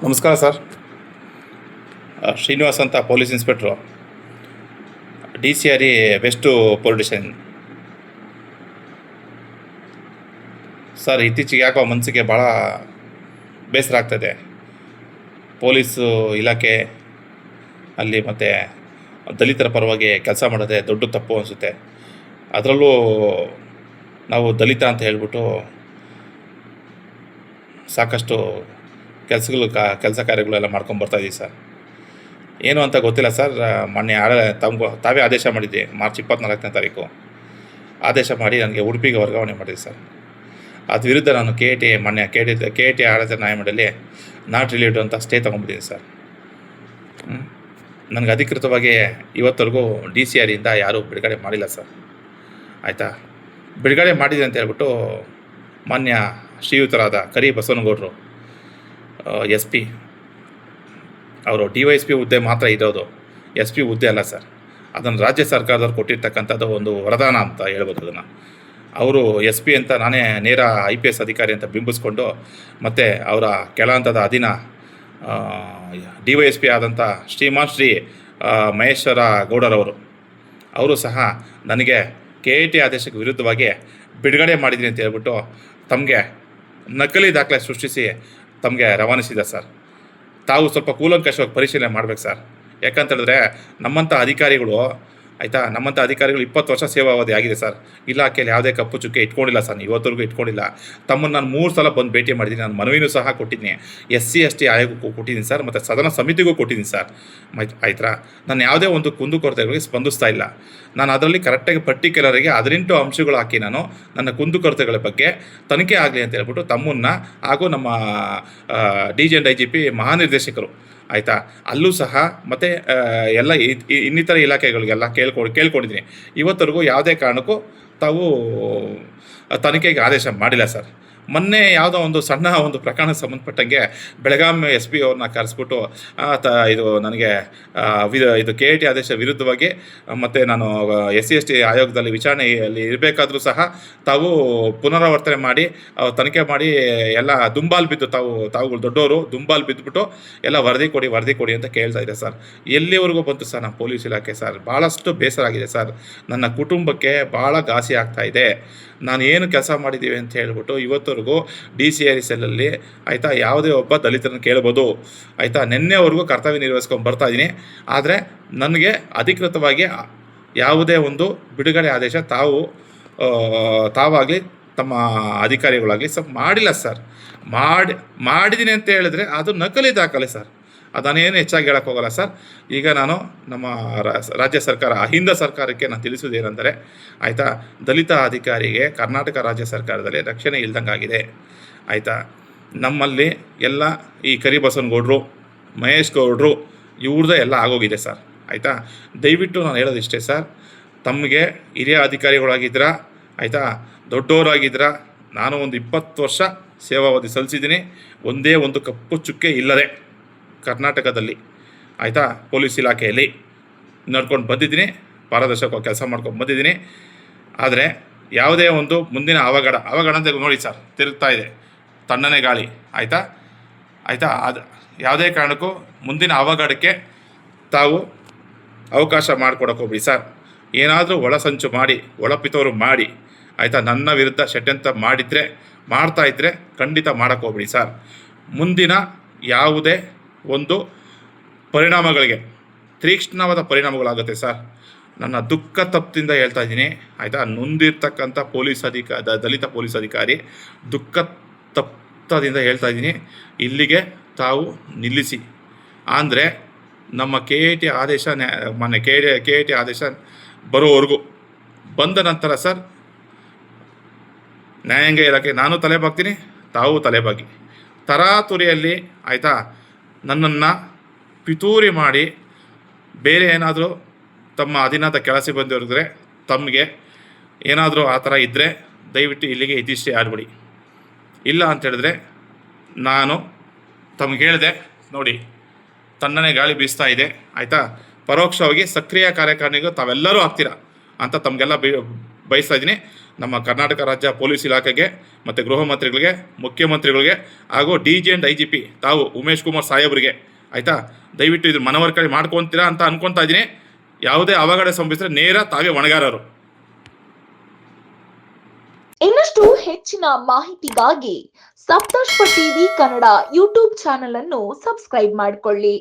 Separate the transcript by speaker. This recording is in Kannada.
Speaker 1: ನಮಸ್ಕಾರ ಸರ್. ಶ್ರೀನಿವಾಸ್ ಅಂತ police inspector, DCRE west police station. Sir, ಇತ್ತೀಚೆಗೆ ಯಾಕೋ ಮನಸ್ಸಿಗೆ ಭಾಳ ಬೇಸರ ಆಗ್ತದೆ. ಪೊಲೀಸು ಇಲಾಖೆ ಅಲ್ಲಿ ಮತ್ತು ದಲಿತರ ಪರವಾಗಿ ಕೆಲಸ ಮಾಡೋದೇ ದೊಡ್ಡ ತಪ್ಪು ಅನಿಸುತ್ತೆ. ಅದರಲ್ಲೂ ನಾವು ದಲಿತ ಅಂತ ಹೇಳ್ಬಿಟ್ಟು ಸಾಕಷ್ಟು ಕೆಲಸ ಕಾರ್ಯಗಳೆಲ್ಲ ಮಾಡ್ಕೊಂಬರ್ತಾಯಿದ್ದೀವಿ ಸರ್. ಏನು ಅಂತ ಗೊತ್ತಿಲ್ಲ ಸರ್. ಮೊನ್ನೆ ತಾವೇ ಆದೇಶ ಮಾಡಿದ್ದೆ, ಮಾರ್ಚ್ 24ನೇ ತಾರೀಕು ಆದೇಶ ಮಾಡಿ ನನಗೆ ಉಡುಪಿಗೆ ವರ್ಗಾವಣೆ ಮಾಡಿದೆ ಸರ್. ಅದ್ರ ವಿರುದ್ಧ ನಾನು ಮೊನ್ನೆ ಕೆ ಟಿ ಆಡಳಿತ ನ್ಯಾಯಮಂಡಳಿ ನಾಟ್ ರಿಲೀವ್ಡ್ ಅಂತ ಸ್ಟೇ ತೊಗೊಂಡಿದ್ದೀನಿ ಸರ್. ನನಗೆ ಅಧಿಕೃತವಾಗಿ ಇವತ್ತರೆಗೂ DCREಯಿಂದ ಯಾರೂ ಬಿಡುಗಡೆ ಮಾಡಿಲ್ಲ ಸರ್. ಆಯಿತಾ, ಬಿಡುಗಡೆ ಮಾಡಿದೆ ಅಂತ ಹೇಳ್ಬಿಟ್ಟು ಮಾನ್ಯ ಶ್ರೀಯುತರಾದ ಕರಿ ಬಸವನಗೌಡರು SP, ಅವರು DYSP ಹುದ್ದೆ ಮಾತ್ರ ಇರೋದು, SP ಹುದ್ದೆ ಅಲ್ಲ ಸರ್. ಅದನ್ನು ರಾಜ್ಯ ಸರ್ಕಾರದವ್ರು ಕೊಟ್ಟಿರ್ತಕ್ಕಂಥದ್ದು ಒಂದು ವರದಾನ ಅಂತ ಹೇಳ್ಬೋದು. ಅದನ್ನು ಅವರು SP ಅಂತ ನಾನೇ ನೇರ IPS ಅಧಿಕಾರಿ ಅಂತ ಬಿಂಬಿಸ್ಕೊಂಡು, ಮತ್ತು ಅವರ ಕೆಳ ಹಂತದ ಅಧೀನ DYSP ಆದಂಥ ಶ್ರೀಮಾನ್ ಶ್ರೀ ಮಹೇಶ್ವರ ಗೌಡರವರು, ಅವರು ಸಹ ನನಗೆ KT ಆದೇಶಕ್ಕೆ ವಿರುದ್ಧವಾಗಿ ಬಿಡುಗಡೆ ಮಾಡಿದ್ದೀನಿ ಅಂತ ಹೇಳ್ಬಿಟ್ಟು ತಮಗೆ ನಕಲಿ ದಾಖಲೆ ಸೃಷ್ಟಿಸಿ ತಮಗೆ ರವಾನಿಸಿದೆ ಸರ್. ತಾವು ಸ್ವಲ್ಪ ಕೂಲಂಕಷವಾಗಿ ಪರಿಶೀಲನೆ ಮಾಡಬೇಕು ಸರ್. ಯಾಕಂತ ಹೇಳಿದ್ರೆ ನಮ್ಮಂಥ ಅಧಿಕಾರಿಗಳು 20 ವರ್ಷ ಸೇವಾವಧಿ ಆಗಿದೆ ಸರ್. ಇಲಾಖೆಯಲ್ಲಿ ಯಾವುದೇ ಕಪ್ಪು ಚುಕ್ಕೆ ಇಟ್ಕೊಂಡಿಲ್ಲ ಸರ್, ಇವತ್ತರೆಗೂ ಇಟ್ಕೊಂಡಿಲ್ಲ. ತಮ್ಮನ್ನು ನಾನು 3 ಸಲ ಬಂದು ಭೇಟಿ ಮಾಡಿದ್ದೀನಿ. ನಾನು ಮನವಿನೂ ಸಹ ಕೊಟ್ಟಿದ್ದೀನಿ, SC/ST ಆಯೋಗಕ್ಕೂ ಕೊಟ್ಟಿದ್ದೀನಿ ಸರ್, ಮತ್ತು ಸದನ ಸಮಿತಿಗೂ ಕೊಟ್ಟಿದ್ದೀನಿ ಸರ್. ಆಯ್ತಾ, ನಾನು ಯಾವುದೇ ಒಂದು ಕುಂದುಕೊರತೆಗಳಿಗೆ ಸ್ಪಂದಿಸ್ತಾ ಇಲ್ಲ. ನಾನು ಅದರಲ್ಲಿ ಕರೆಕ್ಟಾಗಿ ಪರ್ಟಿಕ್ಯುಲರಿಗೆ 18 ಅಂಶಗಳು ಹಾಕಿ ನಾನು ನನ್ನ ಕುಂದುಕೊರತೆಗಳ ಬಗ್ಗೆ ತನಿಖೆ ಆಗಲಿ ಅಂತ ಹೇಳ್ಬಿಟ್ಟು ತಮ್ಮನ್ನು ಹಾಗೂ ನಮ್ಮ DG and IGP ಮಹಾನಿರ್ದೇಶಕರು, ಆಯಿತಾ, ಅಲ್ಲೂ ಸಹ ಮತ್ತು ಎಲ್ಲ ಇನ್ನಿತರ ಇಲಾಖೆಗಳಿಗೆಲ್ಲ ಕೇಳ್ಕೊಂಡಿದ್ದೀನಿ. ಇವತ್ತರೆಗೂ ಯಾವುದೇ ಕಾರಣಕ್ಕೂ ತಾವು ತನಿಖೆಗೆ ಆದೇಶ ಮಾಡಿಲ್ಲ ಸರ್. ಮೊನ್ನೆ ಯಾವುದೋ ಒಂದು ಸಣ್ಣ ಒಂದು ಪ್ರಕರಣಕ್ಕೆ ಸಂಬಂಧಪಟ್ಟಂಗೆ ಬೆಳಗಾಂ SP ಅವ್ರನ್ನ ಕರೆಸ್ಬಿಟ್ಟು ಇದು ನನಗೆ ಇದು KT ಆದೇಶ ವಿರುದ್ಧವಾಗಿ ಮತ್ತು ನಾನು SC/ST ಆಯೋಗದಲ್ಲಿ ವಿಚಾರಣೆಯಲ್ಲಿ ಇರಬೇಕಾದ್ರೂ ಸಹ ತಾವು ಪುನರಾವರ್ತನೆ ಮಾಡಿ ತನಿಖೆ ಮಾಡಿ ಎಲ್ಲ ದುಂಬಾಲು ಬಿದ್ದು ತಾವುಗಳು ದೊಡ್ಡವರು ದುಂಬಾಲು ಬಿದ್ದುಬಿಟ್ಟು ಎಲ್ಲ ವರದಿ ಕೊಡಿ ಅಂತ ಕೇಳ್ತಾ ಇದೆ ಸರ್. ಎಲ್ಲಿವರೆಗೂ ಬಂತು ಸರ್ ನಮ್ಮ ಪೊಲೀಸ್ ಇಲಾಖೆ ಸರ್? ಭಾಳಷ್ಟು ಬೇಸರ ಆಗಿದೆ ಸರ್. ನನ್ನ ಕುಟುಂಬಕ್ಕೆ ಭಾಳ ಘಾಸಿ ಆಗ್ತಾ ಇದೆ. ನಾನು ಏನು ಕೆಲಸ ಮಾಡಿದ್ದೀವಿ ಅಂತ ಹೇಳ್ಬಿಟ್ಟು ಇವತ್ತವರೆಗೂ DCRE ಸೆಲ್ಲಲ್ಲಿ, ಆಯಿತಾ, ಯಾವುದೇ ಒಬ್ಬ ದಲಿತರನ್ನು ಕೇಳ್ಬೋದು, ಆಯಿತಾ. ನಿನ್ನೆವರೆಗೂ ಕರ್ತವ್ಯ ನಿರ್ವಹಿಸ್ಕೊಂಡು ಬರ್ತಾಯಿದ್ದೀನಿ. ಆದರೆ ನನಗೆ ಅಧಿಕೃತವಾಗಿ ಯಾವುದೇ ಒಂದು ಬಿಡುಗಡೆ ಆದೇಶ ತಾವಾಗಲಿ ತಮ್ಮ ಅಧಿಕಾರಿಗಳಾಗಲಿ ಮಾಡಿಲ್ಲ ಸರ್. ಮಾಡಿದ್ದೀನಿ ಅಂತ ಹೇಳಿದ್ರೆ ಅದು ನಕಲಿ ದಾಖಲೆ ಸರ್. ಅದನ್ನೇನು ಹೆಚ್ಚಾಗಿ ಹೇಳಕ್ಕೆ ಹೋಗಲ್ಲ ಸರ್. ಈಗ ನಾನು ನಮ್ಮ ರಾಜ್ಯ ಸರ್ಕಾರ, ಅಹಿಂದ ಸರ್ಕಾರಕ್ಕೆ ನಾನು ತಿಳಿಸೋದೇನೆಂದರೆ, ಆಯಿತಾ, ದಲಿತ ಅಧಿಕಾರಿಗೆ ಕರ್ನಾಟಕ ರಾಜ್ಯ ಸರ್ಕಾರದಲ್ಲಿ ರಕ್ಷಣೆ ಇಲ್ದಂಗಾಗಿದೆ. ಆಯಿತಾ, ನಮ್ಮಲ್ಲಿ ಎಲ್ಲ ಈ ಕರಿ ಬಸವನಗೌಡರು, ಮಹೇಶ್ ಗೌಡರು ಇವ್ರದ್ದೇ ಎಲ್ಲ ಆಗೋಗಿದೆ ಸರ್. ಆಯಿತಾ, ದಯವಿಟ್ಟು ನಾನು ಹೇಳೋದಿಷ್ಟೇ ಸರ್, ತಮಗೆ ಹಿರಿಯ ಅಧಿಕಾರಿಗಳಾಗಿದ್ದೀರಾ, ಆಯಿತಾ, ದೊಡ್ಡವರಾಗಿದ್ದೀರಾ. ನಾನು ಒಂದು 20 ವರ್ಷ ಸೇವಾವಧಿ ಸಲ್ಲಿಸಿದ್ದೀನಿ, ಒಂದೇ ಒಂದು ಕಪ್ಪು ಚುಕ್ಕೆ ಇಲ್ಲದೆ ಕರ್ನಾಟಕದಲ್ಲಿ, ಆಯಿತಾ, ಪೊಲೀಸ್ ಇಲಾಖೆಯಲ್ಲಿ ನಡ್ಕೊಂಡು ಬಂದಿದ್ದೀನಿ, ಪಾರದರ್ಶಕವಾಗಿ ಕೆಲಸ ಮಾಡ್ಕೊಂಡು ಬಂದಿದ್ದೀನಿ. ಆದರೆ ಯಾವುದೇ ಒಂದು ಮುಂದಿನ ಅವಘಡ ಅಂತ ನೋಡಿ ಸರ್, ತಿರುಗ್ತಾ ಇದೆ ತಣ್ಣನೆ ಗಾಳಿ, ಆಯಿತಾ. ಅದು ಯಾವುದೇ ಕಾರಣಕ್ಕೂ ಮುಂದಿನ ಅವಘಡಕ್ಕೆ ತಾವು ಅವಕಾಶ ಮಾಡಿಕೊಡಕ್ಕೆ ಹೋಗ್ಬಿಡಿ ಸರ್. ಏನಾದರೂ ಒಳಸಂಚು ಮಾಡಿ, ಒಳಪಿತವರು ಮಾಡಿ, ಆಯಿತಾ, ನನ್ನ ವಿರುದ್ಧ ಷಡ್ಯಂತ್ರ ಮಾಡ್ತಾಯಿದ್ರೆ ಖಂಡಿತ ಮಾಡೋಕ್ಕೆ ಹೋಗ್ಬಿಡಿ ಸರ್. ಮುಂದಿನ ಯಾವುದೇ ಒಂದು ಪರಿಣಾಮಗಳಿಗೆ ತೀಕ್ಷ್ಣವಾದ ಪರಿಣಾಮಗಳಾಗುತ್ತೆ ಸರ್. ನನ್ನ ದುಃಖ ತಪ್ಪದಿಂದ ಹೇಳ್ತಾ ಇದ್ದೀನಿ, ಆಯಿತಾ. ನೊಂದಿರ್ತಕ್ಕಂಥ ದಲಿತ ಪೊಲೀಸ್ ಅಧಿಕಾರಿ ದುಃಖ ತಪ್ಪದಿಂದ ಹೇಳ್ತಾ ಇದ್ದೀನಿ, ಇಲ್ಲಿಗೆ ತಾವು ನಿಲ್ಲಿಸಿ. ಅಂದರೆ ನಮ್ಮ KT ಆದೇಶ ಮೊನ್ನೆ KT ಆದೇಶ ಬರೋವರೆಗೂ, ಬಂದ ನಂತರ ಸರ್ ನ್ಯಾಯಾಂಗ ಇಲಾಖೆ ನಾನು ತಲೆಬಾಗ್ತೀನಿ, ತಾವು ತಲೆಬಾಗಿ. ತರಾತುರಿಯಲ್ಲಿ, ಆಯಿತಾ, ನನ್ನನ್ನು ಪಿತೂರಿ ಮಾಡಿ ಬೇರೆ ಏನಾದರೂ ತಮ್ಮ ಅಧೀನದ ಕೆಲಸ ಬಂದಿರಿದ್ರೆ, ತಮಗೆ ಏನಾದರೂ ಆ ಥರ ಇದ್ದರೆ ದಯವಿಟ್ಟು ಇಲ್ಲಿಗೆ ಇದಿಷ್ಟೇ ಆಡ್ಬಿಡಿ. ಇಲ್ಲ ಅಂತ ಹೇಳಿದ್ರೆ ನಾನು ತಮಗೆ ಹೇಳಿದೆ ನೋಡಿ, ತಣ್ಣನೆ ಗಾಳಿ ಬೀಸ್ತಾ ಇದೆ, ಆಯಿತಾ. ಪರೋಕ್ಷವಾಗಿ ಸಕ್ರಿಯ ಕಾರ್ಯಕಾರಿಣಿಗೂ ತಾವೆಲ್ಲರೂ ಆಗ್ತೀರಾ ಅಂತ ತಮಗೆಲ್ಲ ಬಯಸ್ತಾ ಇದ್ದೀನಿ. ನಮ್ಮ ಕರ್ನಾಟಕ ರಾಜ್ಯ ಪೊಲೀಸ್ ಇಲಾಖೆಗೆ ಮತ್ತು ಗೃಹ ಮಂತ್ರಿಗಳಿಗೆ, ಮುಖ್ಯಮಂತ್ರಿಗಳಿಗೆ ಹಾಗೂ DG ಆ್ಯಂಡ್ IGP ತಾವು ಉಮೇಶ್ ಕುಮಾರ್ ಸಾಹೇಬರಿಗೆ ಆಯಿತಾ, ದಯವಿಟ್ಟು ಇದು ಮನವರಿಕೆ ಮಾಡ್ಕೊತೀರಾ ಅಂತ ಅನ್ಕೊತಾ ಇದ್ದೀನಿ. ಯಾವುದೇ ಅವಘಡ ಸಂಭವಿಸಿದ್ರೆ ನೇರ ತಾವೇ ಹೊಣೆಗಾರರು.
Speaker 2: ಇನ್ನಷ್ಟು ಹೆಚ್ಚಿನ ಮಾಹಿತಿಗಾಗಿ ಸಪ್ತರ್ಷಿ ಟಿವಿ ಕನ್ನಡ ಯೂಟ್ಯೂಬ್ ಚಾನೆಲ್ ಅನ್ನು ಸಬ್ಸ್ಕ್ರೈಬ್ ಮಾಡಿಕೊಳ್ಳಿ.